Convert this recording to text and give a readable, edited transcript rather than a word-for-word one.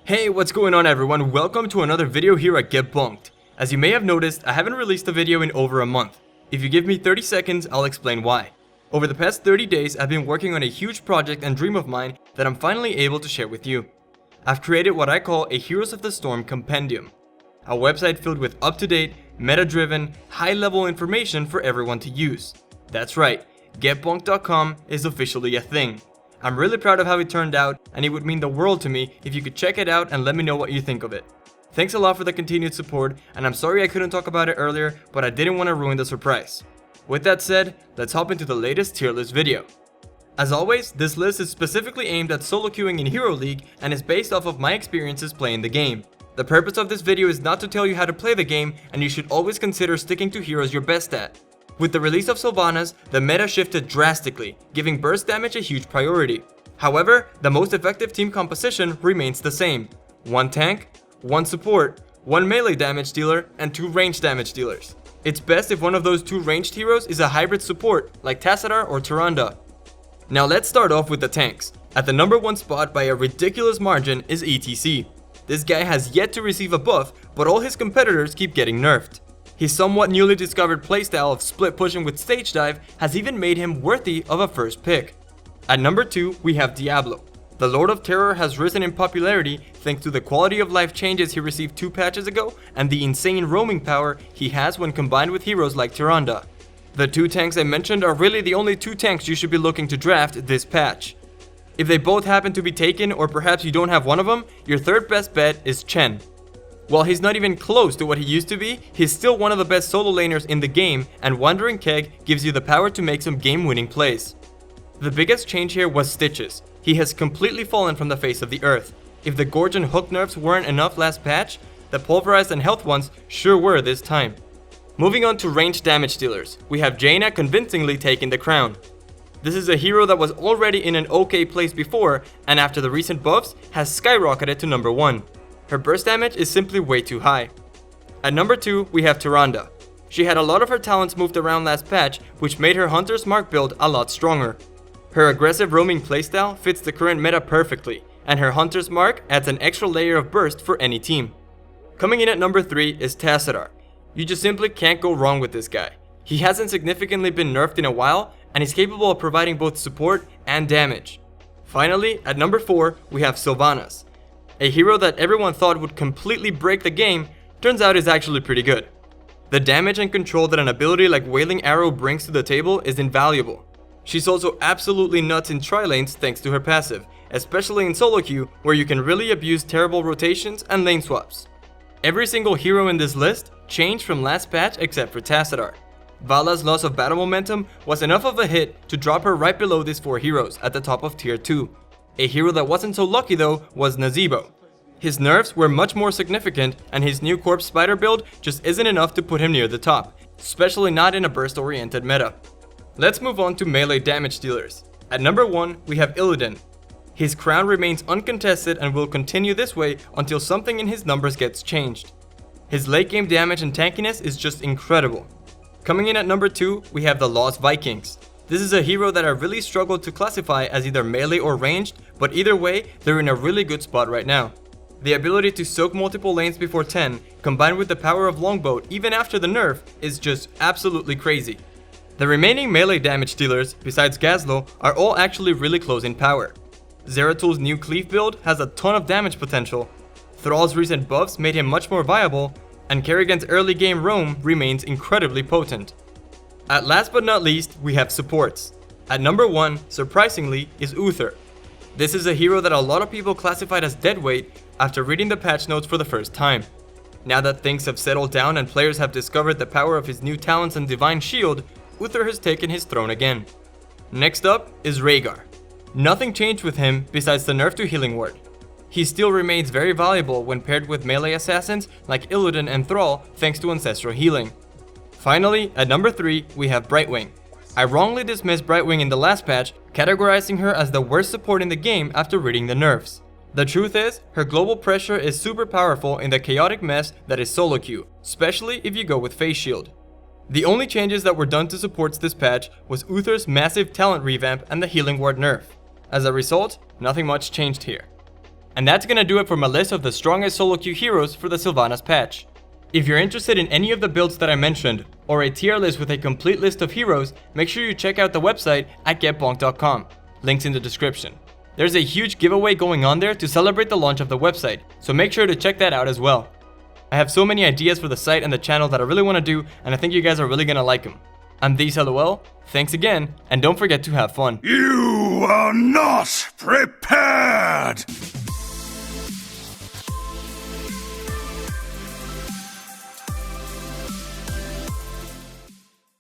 Hey, what's going on everyone? Welcome to another video here at Get Bunked. As you may have noticed, I haven't released a video in over a month. If you give me 30 seconds, I'll explain why. Over the past 30 days, I've been working on a huge project and dream of mine that I'm finally able to share with you. I've created what I call a Heroes of the Storm compendium. A website filled with up-to-date, meta-driven, high-level information for everyone to use. That's right, getbunked.com is officially a thing. I'm really proud of how it turned out, and it would mean the world to me if you could check it out and let me know what you think of it. Thanks a lot for the continued support, and I'm sorry I couldn't talk about it earlier, but I didn't want to ruin the surprise. With that said, let's hop into the latest tier list video. As always, this list is specifically aimed at solo queuing in Hero League and is based off of my experiences playing the game. The purpose of this video is not to tell you how to play the game, and you should always consider sticking to heroes you're best at. With the release of Sylvanas, the meta shifted drastically, giving burst damage a huge priority. However, the most effective team composition remains the same. 1 tank, 1 support, 1 melee damage dealer, and 2 ranged damage dealers. It's best if one of those 2 ranged heroes is a hybrid support, like TASSADAR or TYRANDE. Now let's start off with the tanks. At the number 1 spot by a ridiculous margin is ETC. This guy has yet to receive a buff, but all his competitors keep getting nerfed. His somewhat newly discovered playstyle of split pushing with stage dive has even made him worthy of a first pick. At number 2, we have Diablo. The Lord of Terror has risen in popularity thanks to the quality of life changes he received 2 patches ago and the insane roaming power he has when combined with heroes like TYRANDE. The 2 tanks I mentioned are really the only 2 tanks you should be looking to draft this patch. If they both happen to be taken, or perhaps you don't have one of them, your third best bet is CHEN. While he's not even close to what he used to be, he's still one of the best solo laners in the game, and Wandering Keg gives you the power to make some game-winning plays. The biggest change here was Stitches. He has completely fallen from the face of the earth. If the Gorge and Hook nerfs weren't enough last patch, the Pulverized and Health ones sure were this time. Moving on to ranged damage dealers, we have JAINA convincingly taking the crown. This is a hero that was already in an okay place before, and after the recent buffs, has skyrocketed to number 1. Her burst damage is simply way too high. At number 2, we have TYRANDE. She had a lot of her talents moved around last patch, which made her Hunter's Mark build a lot stronger. Her aggressive roaming playstyle fits the current meta perfectly, and her Hunter's Mark adds an extra layer of burst for any team. Coming in at number 3 is TASSADAR. You just simply can't go wrong with this guy. He hasn't significantly been nerfed in a while, and is capable of providing both support and damage. Finally, at number 4, we have Sylvanas. A hero that everyone thought would completely break the game, turns out is actually pretty good. The damage and control that an ability like Wailing Arrow brings to the table is invaluable. She's also absolutely nuts in tri-lanes thanks to her passive, especially in solo queue where you can really abuse terrible rotations and lane swaps. Every single hero in this list changed from last patch except for TASSADAR. Vala's loss of battle momentum was enough of a hit to drop her right below these 4 heroes at the top of tier 2. A hero that wasn't so lucky though was Nazeebo. His nerfs were much more significant, and his new Corpse Spider build just isn't enough to put him near the top, especially not in a burst oriented meta. Let's move on to melee damage dealers. At number 1, we have ILLIDAN. His crown remains uncontested and will continue this way until something in his numbers gets changed. His late game damage and tankiness is just incredible. Coming in at number 2, we have the Lost Vikings. This is a hero that I really struggled to classify as either melee or ranged, but either way, they're in a really good spot right now. The ability to soak multiple lanes before 10, combined with the power of Longbow even after the nerf, is just absolutely crazy. The remaining melee damage dealers, besides Gazlo, are all actually really close in power. Zeratul's new Cleave build has a ton of damage potential, Thrall's recent buffs made him much more viable, and Kerrigan's early game roam remains incredibly potent. At last but not least, we have supports. At number 1, surprisingly, is UTHER. This is a hero that a lot of people classified as deadweight after reading the patch notes for the first time. Now that things have settled down and players have discovered the power of his new talents and Divine Shield, UTHER has taken his throne again. Next up is REHGAR. Nothing changed with him besides the nerf to Healing Ward. He still remains very valuable when paired with melee assassins like Illidan and Thrall thanks to Ancestral Healing. Finally, at number 3, we have BRIGHTWING. I wrongly dismissed BRIGHTWING in the last patch, categorizing her as the worst support in the game after reading the nerfs. The truth is, her global pressure is super powerful in the chaotic mess that is solo queue, especially if you go with Face Shield. The only changes that were done to supports this patch was UTHER's massive talent revamp and the Healing Ward nerf. As a result, nothing much changed here. And that's gonna do it for my list of the strongest solo queue heroes for the Sylvanas patch. If you're interested in any of the builds that I mentioned, or a tier list with a complete list of heroes, make sure you check out the website at getbonked.com. Links in the description. There's a huge giveaway going on there to celebrate the launch of the website, so make sure to check that out as well. I have so many ideas for the site and the channel that I really want to do, and I think you guys are really gonna like them. I'm TheseLOL, thanks again, and don't forget to have fun. You are not prepared!